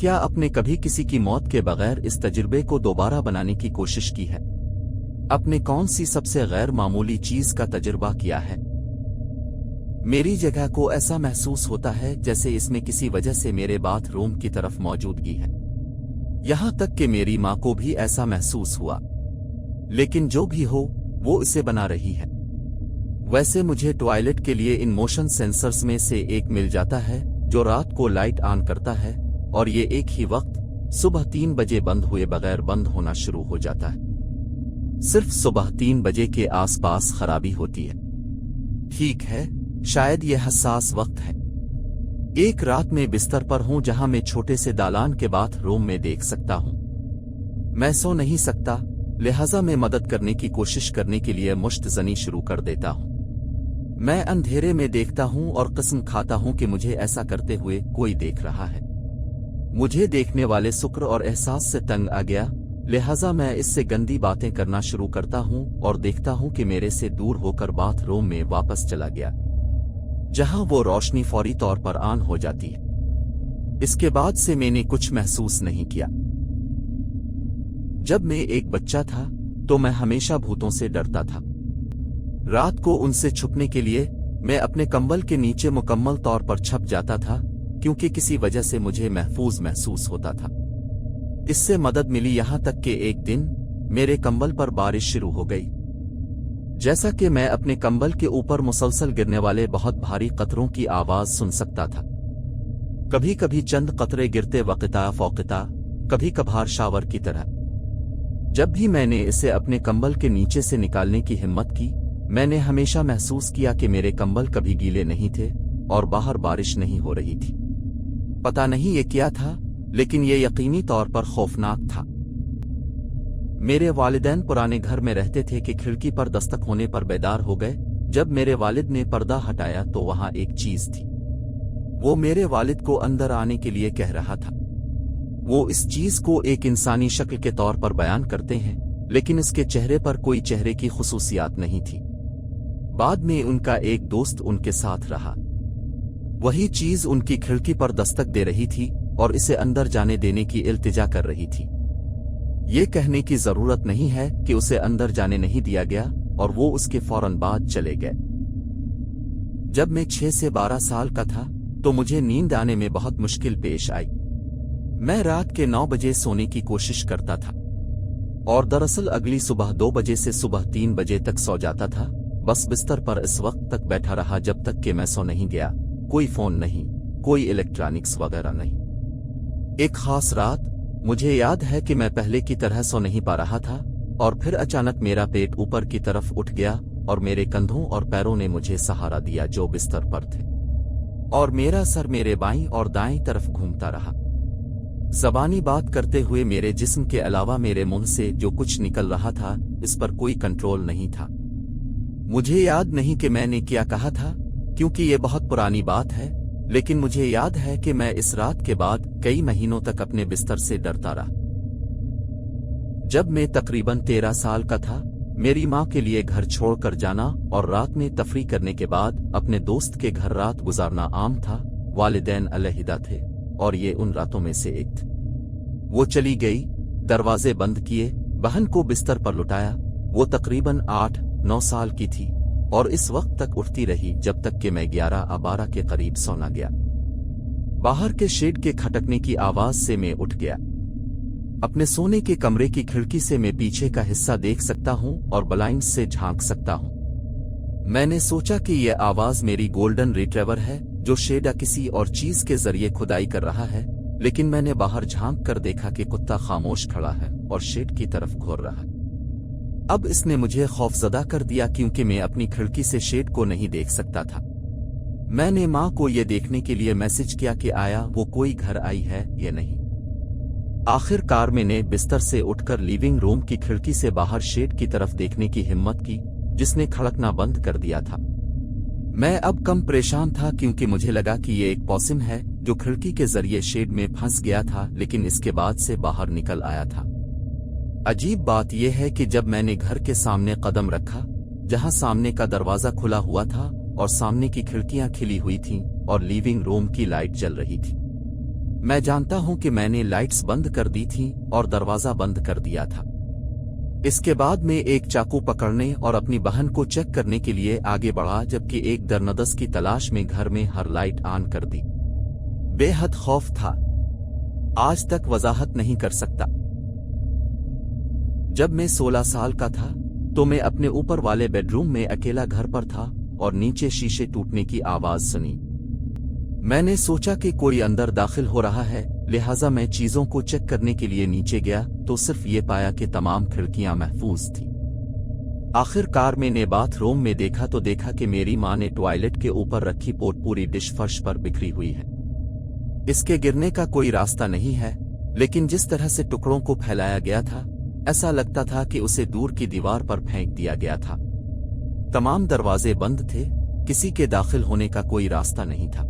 क्या आपने कभी किसी की मौत के बगैर इस तजुर्बे को दोबारा बनाने की कोशिश की है? आपने कौन सी सबसे गैर मामूली चीज का तजुर्बा किया है? मेरी जगह को ऐसा महसूस होता है जैसे इसमें किसी वजह से मेरे बाथरूम की तरफ मौजूदगी है। यहां तक कि मेरी मां को भी ऐसा महसूस हुआ। लेकिन जो भी हो, वो इसे बना रही है। वैसे मुझे टॉयलेट के लिए इन मोशन सेंसर्स में से एक मिल जाता है जो रात को लाइट ऑन करता है, और ये एक ही वक्त सुबह 3 बजे बंद हुए बगैर बंद होना शुरू हो जाता है। सिर्फ सुबह 3 बजे के आसपास खराबी होती है। ठीक है, शायद ये हसास वक्त है। एक रात में बिस्तर पर हूं जहां मैं छोटे से दालान के बाथरूम में देख सकता हूं। मैं सो नहीं सकता, लिहाजा मैं मदद करने की कोशिश करने के लिए मुश्तजनी शुरू कर देता हूं। मैं अंधेरे में देखता हूं और कसम खाता हूं कि मुझे ऐसा करते हुए कोई देख रहा है। मुझे देखने वाले शुक्र और एहसास से तंग आ गया, लिहाजा मैं इससे गंदी बातें करना शुरू करता हूं और देखता हूं कि मेरे से दूर होकर बाथरूम में वापस चला गया, जहां वो रोशनी फौरी तौर पर ऑन हो जाती है। इसके बाद से मैंने कुछ महसूस नहीं किया। जब मैं एक बच्चा था तो मैं हमेशा भूतों से डरता था। रात को उनसे छुपने के लिए मैं अपने कंबल के नीचे मुकम्मल तौर पर छप जाता था, क्योंकि किसी वजह से मुझे महफूज महसूस होता था। इससे मदद मिली यहां तक कि एक दिन मेरे कंबल पर बारिश शुरू हो गई। जैसा कि मैं अपने कंबल के ऊपर मुसलसल गिरने वाले बहुत भारी कतरों की आवाज सुन सकता था। कभी कभी चंद कतरे गिरते वक़्ता फ़ौक़ता, कभी कभार शावर की तरह। जब भी मैंने इसे अपने कंबल के नीचे से निकालने की हिम्मत की, मैंने हमेशा महसूस किया कि मेरे कंबल कभी गीले नहीं थे और बाहर बारिश नहीं हो रही थी। पता नहीं ये क्या था, लेकिन ये यकीनी तौर पर खौफनाक था। मेरे वालिदैन पुराने घर में रहते थे कि खिड़की पर दस्तक होने पर बेदार हो गए। जब मेरे वालिद ने पर्दा हटाया तो वहां एक चीज थी। वो मेरे वालिद को अंदर आने के लिए कह रहा था। वो इस चीज को एक इंसानी शक्ल के तौर पर बयान करते हैं, लेकिन इसके चेहरे पर कोई चेहरे की खुसूसियात नहीं थी। बाद में उनका एक दोस्त उनके साथ रहा। वही चीज उनकी खिड़की पर दस्तक दे रही थी और इसे अंदर जाने देने की इल्तिजा कर रही थी। ये कहने की जरूरत नहीं है कि उसे अंदर जाने नहीं दिया गया और वो उसके फौरन बाद चले गए। जब मैं 6 से 12 साल का था तो मुझे नींद आने में बहुत मुश्किल पेश आई। मैं रात के 9 बजे सोने की कोशिश करता था और दरअसल अगली सुबह 2 बजे से सुबह 3 बजे तक सो जाता था। बस बिस्तर पर इस वक्त तक बैठा रहा जब तक कि मैं सो नहीं गया। कोई फोन नहीं, कोई इलेक्ट्रॉनिक्स वगैरह नहीं। एक खास रात मुझे याद है कि मैं पहले की तरह सो नहीं पा रहा था और फिर अचानक मेरा पेट ऊपर की तरफ उठ गया और मेरे कंधों और पैरों ने मुझे सहारा दिया जो बिस्तर पर थे, और मेरा सर मेरे बाईं और दाईं तरफ घूमता रहा। ज़बानी बात करते हुए मेरे जिस्म के अलावा मेरे मुंह से जो कुछ निकल रहा था, इस पर कोई कंट्रोल नहीं था। मुझे याद नहीं कि मैंने क्या कहा था, क्योंकि ये बहुत पुरानी बात है, लेकिन मुझे याद है कि मैं इस रात के बाद कई महीनों तक अपने बिस्तर से डरता रहा। जब मैं तकरीबन 13 साल का था, मेरी मां के लिए घर छोड़कर जाना और रात में तफरी करने के बाद अपने दोस्त के घर रात गुजारना आम था। वालिदैन अलहदा थे और ये उन रातों में से एक थी। वो चली गई, दरवाजे बंद किए, बहन को बिस्तर पर लुटाया। वो तकरीबन 8-9 साल की थी और इस वक्त तक उठती रही जब तक कि मैं 11-12 के करीब सो न गया। बाहर के शेड के खटकने की आवाज से मैं उठ गया। अपने सोने के कमरे की खिड़की से मैं पीछे का हिस्सा देख सकता हूं और ब्लाइंड से झांक सकता हूं। मैंने सोचा कि यह आवाज मेरी गोल्डन रिट्रीवर है जो शेड किसी और चीज के जरिए खुदाई कर रहा है, लेकिन मैंने बाहर झांक कर देखा कि कुत्ता खामोश खड़ा है और शेड की तरफ घूर रहा है। अब इसने मुझे खौफजदा कर दिया क्योंकि मैं अपनी खिड़की से शेड को नहीं देख सकता था। मैंने मां को यह देखने के लिए मैसेज किया कि आया वो कोई घर आई है या नहीं। आखिरकार मैंने बिस्तर से उठकर लिविंग रूम की खिड़की से बाहर शेड की तरफ देखने की हिम्मत की, जिसने खड़कना बंद कर दिया था। मैं अब कम परेशान था क्योंकि मुझे लगा कि ये एक पॉसिम है जो खिड़की के जरिए शेड में फंस गया था, लेकिन इसके बाद से बाहर निकल आया था। अजीब बात यह है कि जब मैंने घर के सामने कदम रखा, जहां सामने का दरवाजा खुला हुआ था और सामने की खिड़कियां खिली हुई थीं और लिविंग रूम की लाइट जल रही थी, मैं जानता हूं कि मैंने लाइट्स बंद कर दी थी और दरवाजा बंद कर दिया था। इसके बाद मैं एक चाकू पकड़ने और अपनी बहन को चेक करने के लिए आगे बढ़ा, जबकि एक दरनदस की तलाश में घर में हर लाइट ऑन कर दी। बेहद खौफ था, आज तक वजाहत नहीं कर सकता। जब मैं 16 साल का था तो मैं अपने ऊपर वाले बेडरूम में अकेला घर पर था और नीचे शीशे टूटने की आवाज सुनी। मैंने सोचा कि कोई अंदर दाखिल हो रहा है, लिहाजा मैं चीजों को चेक करने के लिए नीचे गया तो सिर्फ ये पाया कि तमाम खिड़कियां महफूज थी। आखिरकार मैंने बाथरूम में देखा तो देखा कि मेरी मां ने टॉयलेट के ऊपर रखी पूरी डिश फर्श पर बिखरी हुई है। इसके गिरने का कोई रास्ता नहीं है, लेकिन जिस तरह से टुकड़ों को फैलाया गया था ऐसा लगता था कि उसे दूर की दीवार पर फेंक दिया गया था। तमाम दरवाजे बंद थे, किसी के दाखिल होने का कोई रास्ता नहीं था।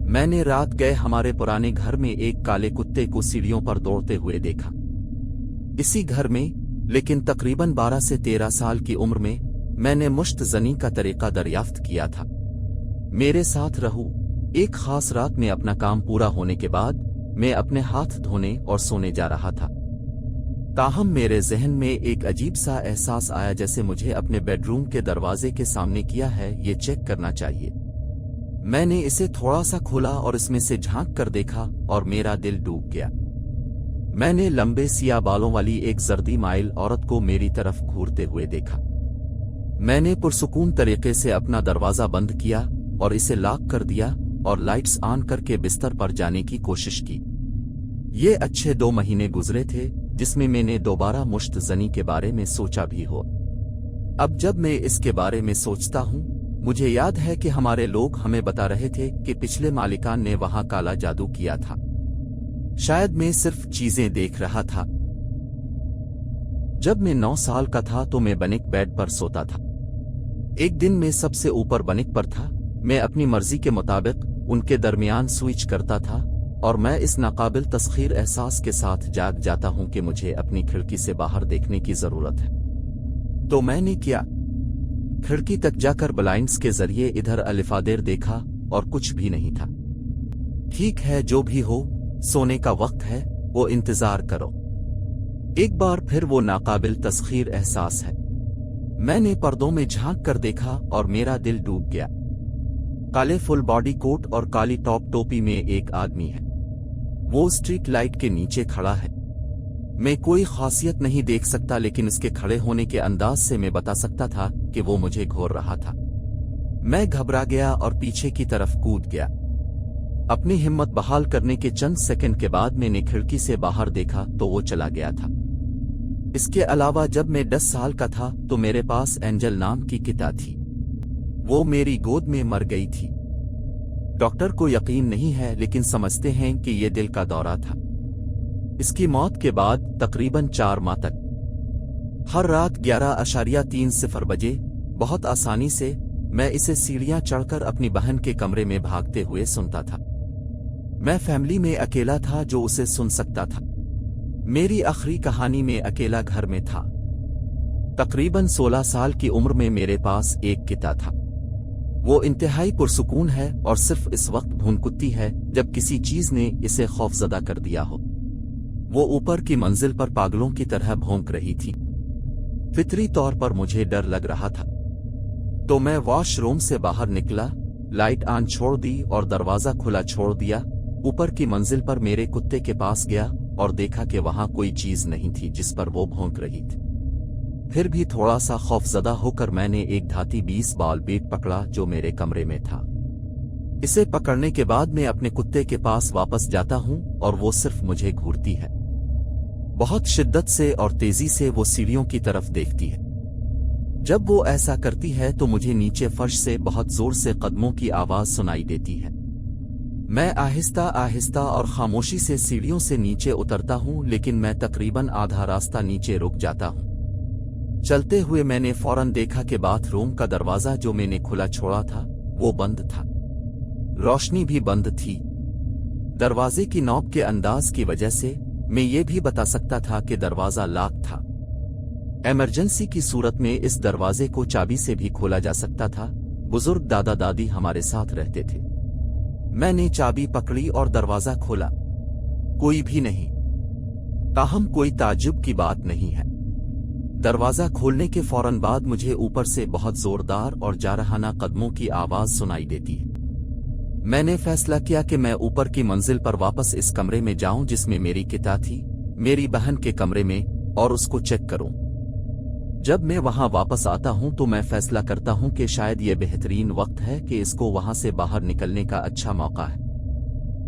मैंने रात गए हमारे पुराने घर में एक काले कुत्ते को सीढ़ियों पर दौड़ते हुए देखा। इसी घर में, लेकिन तकरीबन 12 से 13 साल की उम्र में, मैंने मुश्त ज़नी का तरीका दरियाफ्त किया था। मेरे साथ रहू। एक खास रात में अपना काम पूरा होने के बाद मैं अपने हाथ धोने और सोने जा रहा था। ताहम मेरे जहन में एक अजीब सा एहसास आया, जैसे मुझे अपने बेडरूम के दरवाजे के सामने किया है ये चेक करना चाहिए। मैंने इसे थोड़ा सा खोला और इसमें से झांक कर देखा और मेरा दिल डूब गया। मैंने लंबे सिया बालों वाली एक जर्दी माइल औरत को मेरी तरफ घूरते हुए देखा। मैंने पुरसुकून तरीके से अपना दरवाजा बंद किया और इसे लॉक कर दिया और लाइट्स ऑन करके बिस्तर पर जाने की कोशिश की। ये अच्छे 2 महीने गुजरे थे जिसमें मैंने दोबारा मुश्त ज़नी के बारे में सोचा भी हो। अब जब मैं इसके बारे में सोचता हूँ, मुझे याद है कि हमारे लोग हमें बता रहे थे कि पिछले मालिकान ने वहां काला जादू किया था। शायद मैं सिर्फ चीजें देख रहा था। जब मैं 9 साल का था तो मैं बनिक बेड पर सोता था। एक दिन मैं सबसे ऊपर बनिक पर था। मैं अपनी मर्जी के मुताबिक उनके दरमियान स्विच करता था और मैं इस नाकाबिल तस्खीर एहसास के साथ जाग जाता हूं कि मुझे अपनी खिड़की से बाहर देखने की जरूरत है। तो मैंने किया, खिड़की तक जाकर ब्लाइंड्स के जरिए इधर अलिफादेर देखा और कुछ भी नहीं था। ठीक है, जो भी हो, सोने का वक्त है, वो इंतजार करो। एक बार फिर वो नाकाबिल तस्खीर एहसास है। मैंने पर्दों में झांक कर देखा और मेरा दिल डूब गया। काले फुल बॉडी कोट और काली टॉप टोपी में एक आदमी है। वो स्ट्रीट लाइट के नीचे खड़ा है। मैं कोई खासियत नहीं देख सकता, लेकिन इसके खड़े होने के अंदाज से मैं बता सकता था कि वो मुझे घूर रहा था। मैं घबरा गया और पीछे की तरफ कूद गया। अपनी हिम्मत बहाल करने के चंद सेकंड के बाद मैंने खिड़की से बाहर देखा तो वो चला गया था। इसके अलावा जब मैं 10 साल का था तो मेरे पास एंजल नाम की किता थी। वो मेरी गोद में मर गई थी। डॉक्टर को यकीन नहीं है, लेकिन समझते हैं कि ये दिल का दौरा था। इसकी मौत के बाद तकरीबन 4 माह तक हर रात 11:30 बजे बहुत आसानी से मैं इसे सीढ़ियां चढ़कर अपनी बहन के कमरे में भागते हुए सुनता था। मैं फैमिली में अकेला था जो उसे सुन सकता था। मेरी आखिरी कहानी में अकेला घर में था। तकरीबन 16 साल की उम्र में मेरे पास एक किता था। वो इंतहाई पुरसुकून है और सिर्फ इस वक्त भूनकुत्ती है जब किसी चीज ने इसे खौफजदा कर दिया हो। वो ऊपर की मंजिल पर पागलों की तरह भौंक रही थी। फितरी तौर पर मुझे डर लग रहा था, तो मैं वॉशरूम से बाहर निकला, लाइट ऑन छोड़ दी और दरवाजा खुला छोड़ दिया। ऊपर की मंजिल पर मेरे कुत्ते के पास गया और देखा कि वहां कोई चीज नहीं थी जिस पर वो भौंक रही थी। फिर भी थोड़ा सा खौफजदा होकर मैंने एक धाती 20 बॉल बैट पकड़ा जो मेरे कमरे में था। इसे पकड़ने के बाद मैं अपने कुत्ते के पास वापस जाता हूं और वो सिर्फ मुझे घूरती है। बहुत शिद्दत से और तेजी से वो सीढ़ियों की तरफ देखती है। जब वो ऐसा करती है तो मुझे नीचे फर्श से बहुत जोर से कदमों की आवाज सुनाई देती है। मैं आहिस्ता आहिस्ता और खामोशी से सीढ़ियों से नीचे उतरता हूं, लेकिन मैं तकरीबन आधा रास्ता नीचे रुक जाता हूं। चलते हुए मैंने फौरन देखा कि बाथरूम का दरवाजा जो मैंने खुला छोड़ा था वो बंद था। रोशनी भी बंद थी। दरवाजे की नॉब के अंदाज की वजह से मैं ये भी बता सकता था कि दरवाजा लॉक था। इमरजेंसी की सूरत में इस दरवाजे को चाबी से भी खोला जा सकता था। बुजुर्ग दादा दादी हमारे साथ रहते थे। मैंने चाबी पकड़ी और दरवाजा खोला। कोई भी नहीं। ताहम कोई ताज्जुब की बात नहीं है। दरवाजा खोलने के फौरन बाद मुझे ऊपर से बहुत जोरदार और जारहाना कदमों की आवाज सुनाई देती है। मैंने फैसला किया कि मैं ऊपर की मंजिल पर वापस इस कमरे में जाऊं जिसमें मेरी किताब थी, मेरी बहन के कमरे में, और उसको चेक करूं। जब मैं वहां वापस आता हूं तो मैं फैसला करता हूं कि शायद ये बेहतरीन वक्त है कि इसको वहां से बाहर निकलने का अच्छा मौका है।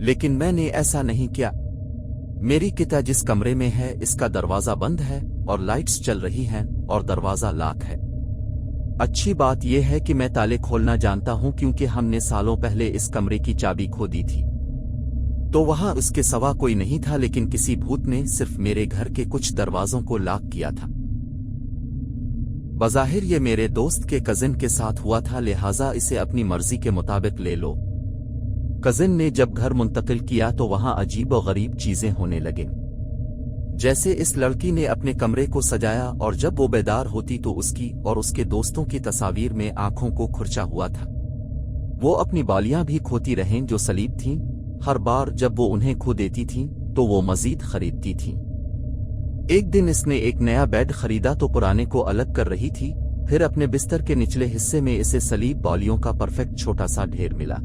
लेकिन मैंने ऐसा नहीं किया। मेरी किताब जिस कमरे में है इसका दरवाजा बंद है और लाइट्स चल रही हैं और दरवाजा लॉक है। अच्छी बात यह है कि मैं ताले खोलना जानता हूं क्योंकि हमने सालों पहले इस कमरे की चाबी खो दी थी। तो वहां उसके सिवा कोई नहीं था, लेकिन किसी भूत ने सिर्फ मेरे घर के कुछ दरवाजों को लॉक किया था। बज़ाहिर ये मेरे दोस्त के कजिन के साथ हुआ था, लिहाजा इसे अपनी मर्जी के मुताबिक ले लो। कजिन ने जब घर मुंतकिल किया तो वहां अजीब और गरीब चीजें होने लगे। जैसे इस लड़की ने अपने कमरे को सजाया और जब वो बेदार होती तो उसकी और उसके दोस्तों की तस्वीर में आंखों को खुरचा हुआ था। वो अपनी बालियां भी खोती रहें जो सलीब थीं। हर बार जब वो उन्हें खो देती थीं तो वो मजीद खरीदती थीं। एक दिन इसने एक नया बेड खरीदा तो पुराने को अलग कर रही थी। फिर अपने बिस्तर के निचले हिस्से में इसे सलीब बालियों का परफेक्ट छोटा सा ढेर मिला।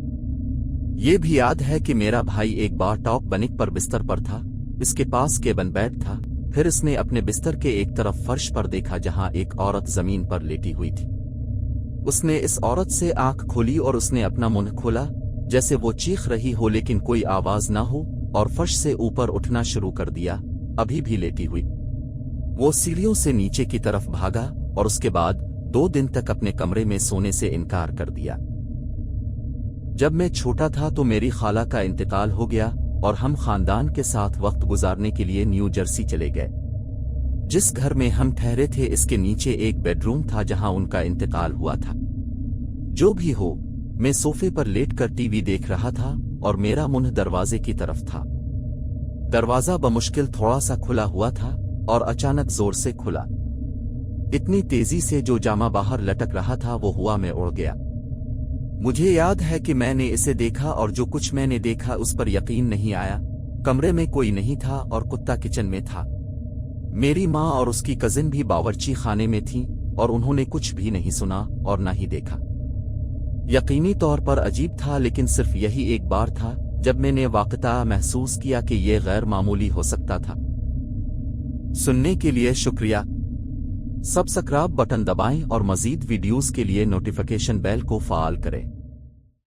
ये भी याद है कि मेरा भाई एक बार टॉप बनिक पर बिस्तर पर था, इसके पास केबन बेड था। फिर इसने अपने बिस्तर के एक तरफ फर्श पर देखा जहां एक औरत जमीन पर लेटी हुई थी। उसने इस औरत से आंख खोली और उसने अपना मुंह खोला जैसे वो चीख रही हो लेकिन कोई आवाज ना हो, और फर्श से ऊपर उठना शुरू कर दिया, अभी भी लेटी हुई। वो सीढ़ियों से नीचे की तरफ भागा और उसके बाद 2 दिन तक अपने कमरे में सोने से इनकार कर दिया। जब मैं छोटा था तो मेरी खाला का इंतकाल हो गया और हम खानदान के साथ वक्त गुजारने के लिए न्यू जर्सी चले गए। जिस घर में हम ठहरे थे इसके नीचे एक बेडरूम था जहां उनका इंतकाल हुआ था। जो भी हो, मैं सोफे पर लेटकर टीवी देख रहा था और मेरा मुंह दरवाजे की तरफ था। दरवाजा बमुश्किल थोड़ा सा खुला हुआ था और अचानक जोर से खुला। इतनी तेजी से जो जामा बाहर लटक रहा था वो हवा में उड़ गया। मुझे याद है कि मैंने इसे देखा और जो कुछ मैंने देखा उस पर यकीन नहीं आया। कमरे में कोई नहीं था और कुत्ता किचन में था। मेरी माँ और उसकी कजिन भी बावर्ची खाने में थीं और उन्होंने कुछ भी नहीं सुना और ना ही देखा। यकीनी तौर पर अजीब था, लेकिन सिर्फ यही एक बार था जब मैंने वाक़ता महसूस किया कि यह गैर मामूली हो सकता था। सुनने के लिए शुक्रिया। सब्सक्राइब बटन दबाएं और मज़ीद वीडियोस के लिए नोटिफिकेशन बेल को फ़ाल करें।